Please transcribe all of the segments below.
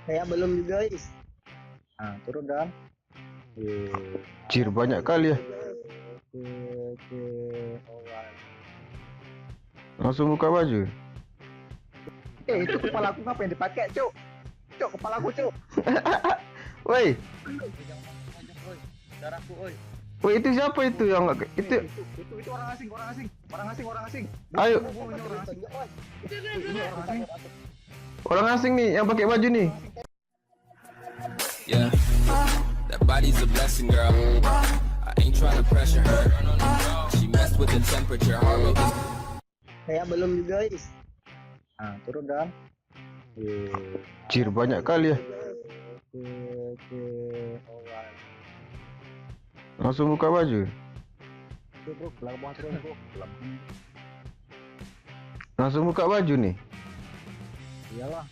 Saya belum guys. Nah, turun kan? Cir banyak kali ya. Oke. Alright. Langsung buka baju. Itu kepala aku ngapain dipakai, Cuk? Cuk, kepala aku, Cuk. Woi, Darahku, oi. woi itu siapa itu yang nggak itu? Itu orang asing. Ayo. Ini orang asing. Ini orang asing. Orang asing nih yang pakai baju nih. Yeah, that body's a blessing, girl. I ain't trying to pressure her. She messed with the temperature, heart rate is Saya belum guys. Nah, turun kan? Cir banyak kali ya. Oke. Alright. Langsung buka baju. Oke, bro, belakang turun, bro. Belakang. Langsung buka baju nih. Iyalah.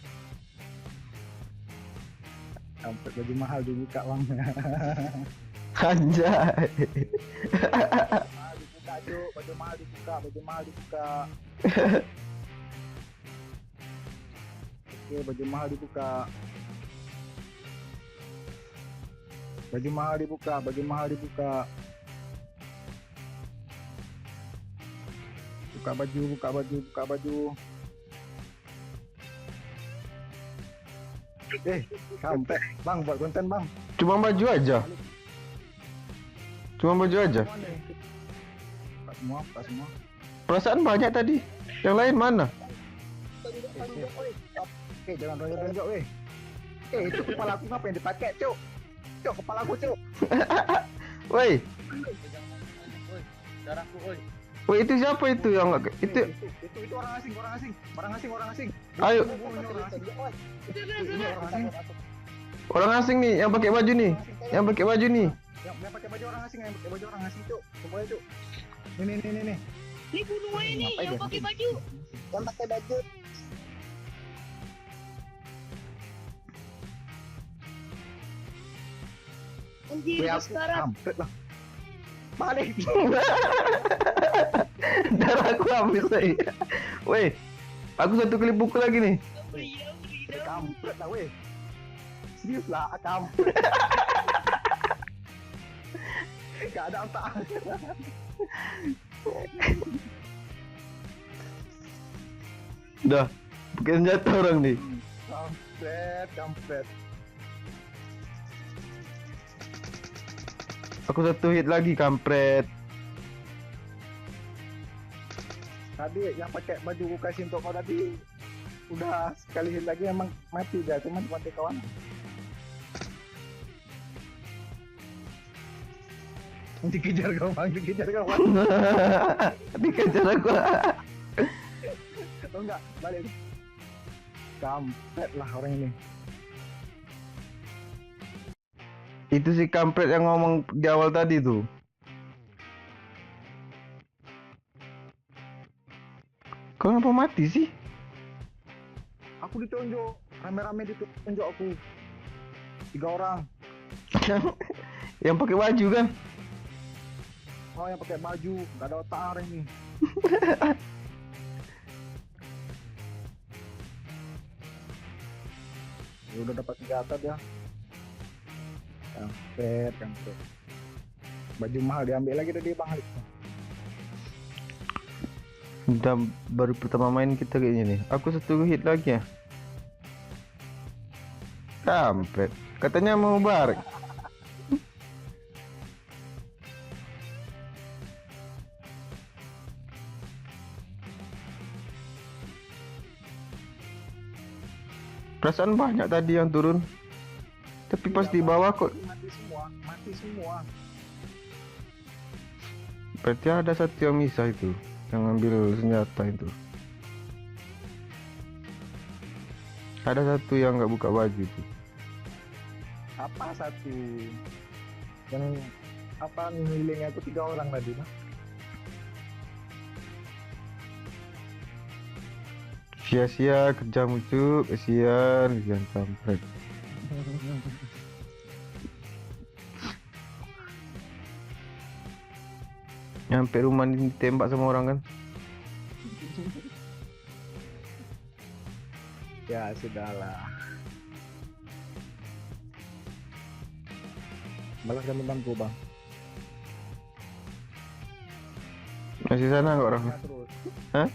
Sampai baju mahal dibuka, Bang. Anjay. Mahal dibuka, Cuk. Baju mahal dibuka. Oke, baju mahal dibuka. Buka baju. Kampret, Bang, buat konten, Bang. Cuma baju aja. Buka semua. Perasaan banyak tadi. Yang lain mana? Jangan ronjok, weh. Itu kepala aku ngapain dipakai, Cuk? Cuk, kepala aku, Cuk. Woi, Darahku, oi. woi itu siapa itu yang nggak itu? Itu orang asing. Ayo. Ini orang asing. Orang asing nih yang pakai baju nih. Yang pakai baju nih. Yang pakai baju orang asing, Cuk. Semuanya, Cuk. Nih. Ini bunuh aja nih Ngapain yang dia? pakai baju. Yang pakai baju. Anjir, Weh, sekarang. kampret lah. Balik. Darahku habis saya. Woi, aku satu kali pukul lagi nih. Kampret lah, weh. Serius lah, kampret. Gak ada otak. Dah, pakai senjata orang nih. Kampret. Aku satu hit lagi kampret. Tadi yang pakai baju gue kasih untuk kau tadi udah sekali hit lagi emang mati dia, cuman mati kawan. Dikejar kau, Bang. Dikejar aku. Oh enggak, balik. Kampret lah orang ini. Itu si kampret yang ngomong di awal tadi tuh. Kau ngapa mati sih? Aku ditonjok, rame-rame ditonjok aku. 3 orang. Yang pakai baju kan? Oh, yang pakai baju, gak ada otak hari ini. Ya udah dapat senjata dia. Kampret. Baju mahal diambil lagi dari Bang Alik. Udah baru pertama main kita kayaknya nih. Aku satu hit lagi ya. Kampret. Katanya mau bareng. Perasaan banyak tadi yang turun. Tapi pas di bawah kok. Mati semua. Berarti ada satu yang misah itu. Yang ngambil senjata itu. Ada satu yang nggak buka baju itu. Apa satu? Yang apa ngilingnya itu 3 orang tadi, Bang. Sia-sia kerjamu cuk, kesian kampret. Nyampe rumah ditembak sama orang kan? Ya sudahlah. Balas kami bangku bang. Masih sana nggak orang? Sana terus. Hah?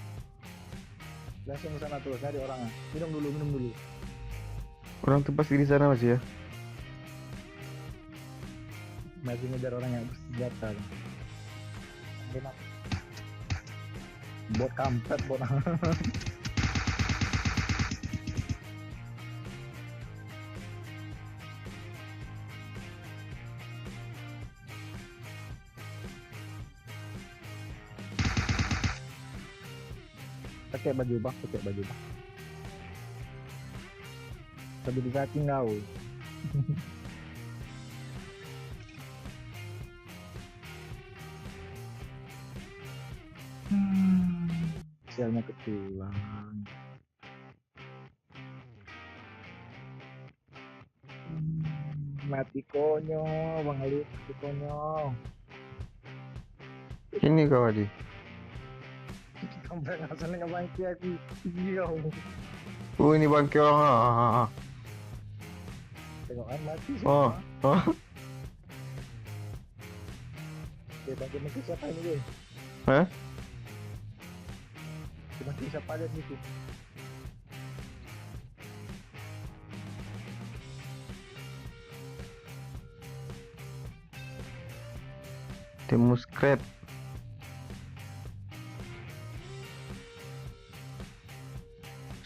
Langsung ke sana terus cari orangnya. Minum dulu. Orang tuh pasti di sana masih ya. Masih ngejar orang yang bersenjata. Enak. Bot kampret bot. Pakai baju bang. Tapi di cacing kau. Sialnya ketulang. Mati konyol, Bang Ali, mati konyol. Ini kau Adi. Sampai ngasal nggak bangki aku. Iya. Ini bangke orang. Tengokan mati Oh, semua. oh. Dia bangki siapa ini deh? Hah? Dia bangki siapa ada di situ? Temu Scrat.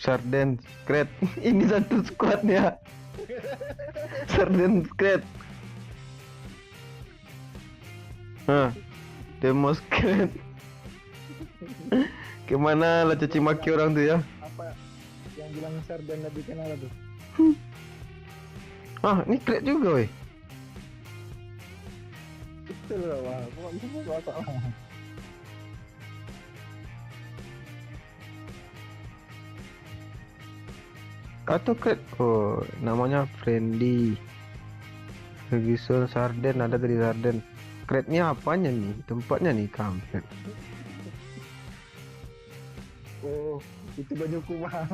Sarden Scrat. Ini satu squadnya. Sarden Scrat. Hah. Temu Scrat. Gimana lah caci maki orang tuh ya? Apa yang bilang sarden lebih kenal tuh? Ah, ini Scrat juga weh. Betul lah, wah. Kok itu gak salah. Atau Scrat. Oh, namanya Friendly. Ferguson Sarden, ada tadi Sarden. Scratnya apanya nih? Tempatnya nih kampret. Oh, itu bajuku bang.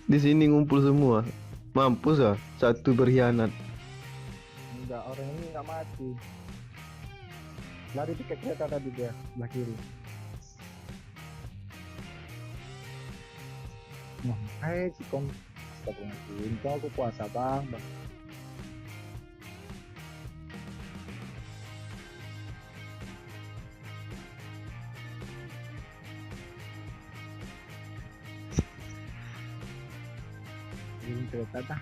Di sini ngumpul semua. Mampus ah, satu berkhianat. Enggak, orang ini nggak mati. Lari tiket kereta tadi dia, sebelah kiri. Nah, hai si kom. Astagfirullahaladzim, kau aku puasa bang. Ini kereta dah.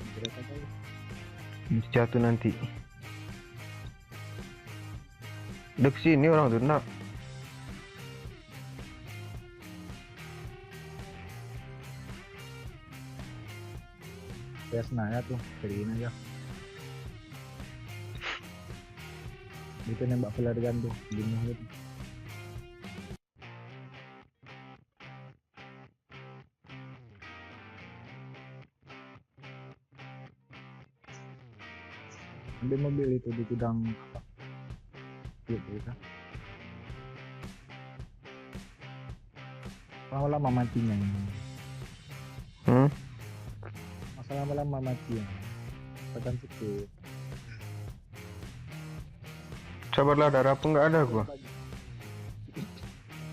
Jatuh nanti. Dek sini orang tuh nak. Ya senaya tuh, cariin aja. Itu nembak pelarian tuh, bunuh itu. Ambil mobil itu di gudang apa? Gitu kan. Lama-lama matinya ini. Masalah lama-lama mati ya. Tekan sikit. Sabarlah, darah apa nggak ada gua.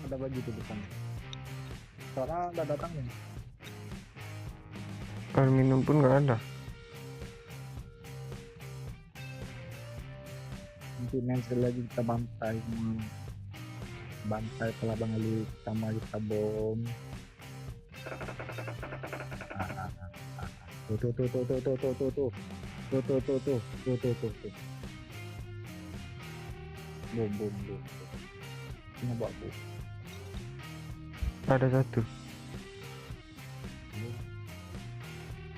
Ada baju di depan. Soalnya udah datang ya. Air minum pun nggak ada. Nanti main sekali lagi kita bantai semua. Bantai kalau Bang Ali sama kita bom. Tuh. Bom. Ini buat bom. Ada satu.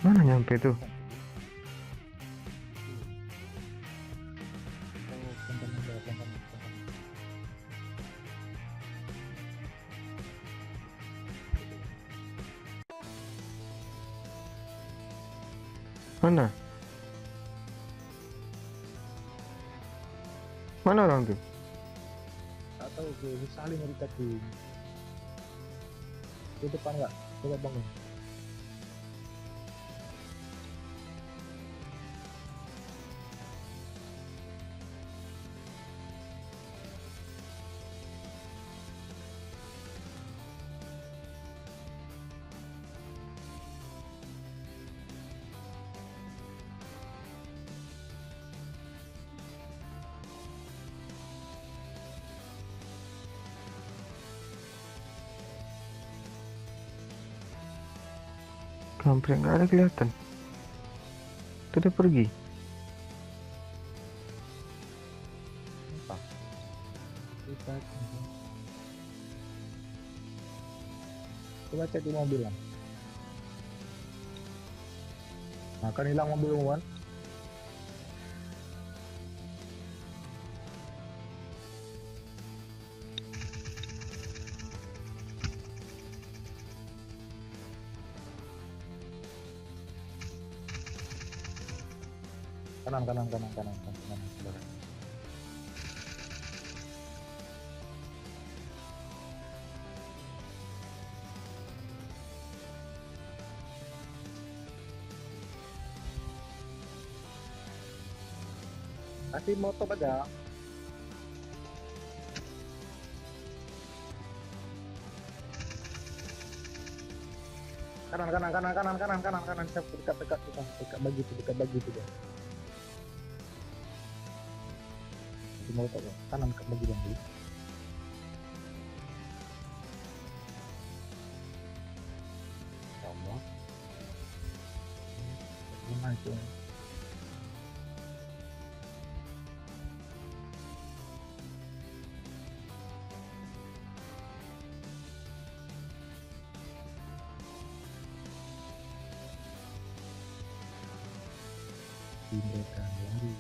Mana nyampe tuh? Mana? Mana orang tuh? Tak tahu ke saling mereka tuh. Di depan nggak? Coba bangun. Kampret nggak ada kelihatan. Itu dia pergi. Kita coba cek di mobil lah. Nah, kan hilang mobil kan? Kanan, saudara. Kasih motor aja. Kanan. Dekat bagi itu dia. Kasih motor ya. Kanan dekat bagi bang. Ya Allah. Gimana itu? Tindakan lari.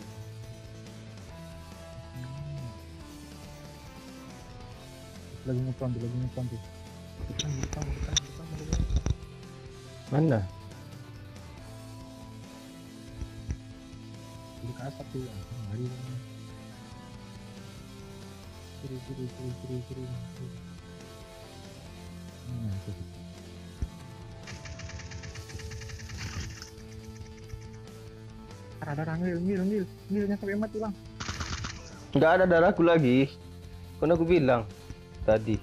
Lagi ngepan tuh. Depan. Mana? Di asap tuh. Lari. Kiri. Nah, itu. Ada ngilnya sampai mati bang. Nggak ada darahku lagi. Kan aku bilang tadi.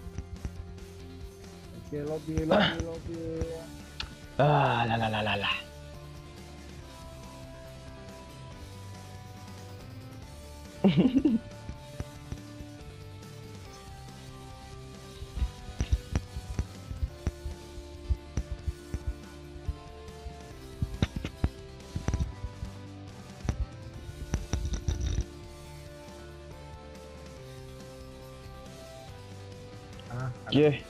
Oke, lobby. Lah. Oke.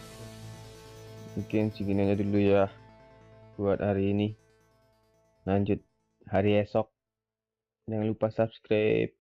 Mungkin segini aja dulu ya buat hari ini. Lanjut hari esok. Jangan lupa subscribe.